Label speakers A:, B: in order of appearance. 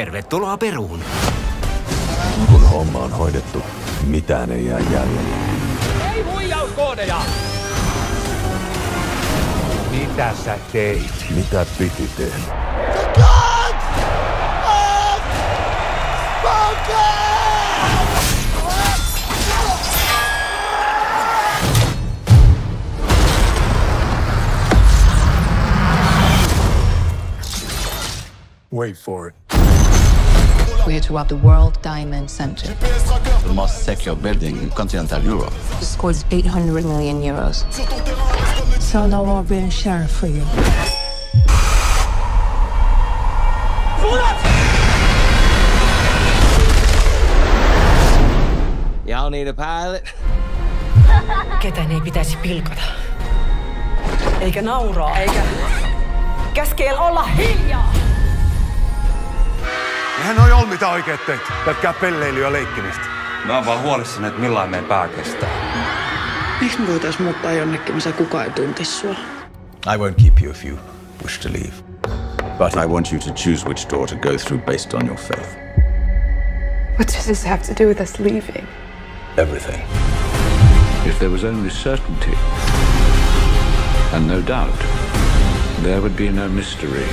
A: Tervetuloa Peruun.
B: Kun homma on hoidettu, mitään ei jää jäljelle.
C: Ei huijauskoodeja! Mitä sä teit?
B: Mitä piti tehdä?
D: Wait for it.
E: We're to rob the World Diamond Center.
F: The most secure building in continental Europe.
E: The score's 800 million euros.
G: So no more being sheriff for you.
A: Y'all need a pilot?
G: Ketään ei pitäisi pilkata. Eikä nauraa. Eikä käskeel olla hiljaa.
D: Eihän noi oo mitä oikeet teit. Pelkkää pelleilyä ja leikkimistä.
H: Mä oon vaan huolissani, että millain meidän pää kestää.
I: Miksi me voitais muuttaa jonnekin, missä kukaan ei tuntis sua?
F: I won't keep you if you wish to leave. But I want you to choose which door to go through based on your faith.
I: What does this have to do with us leaving?
F: Everything.
J: If there was only certainty and no doubt, there would be no mystery.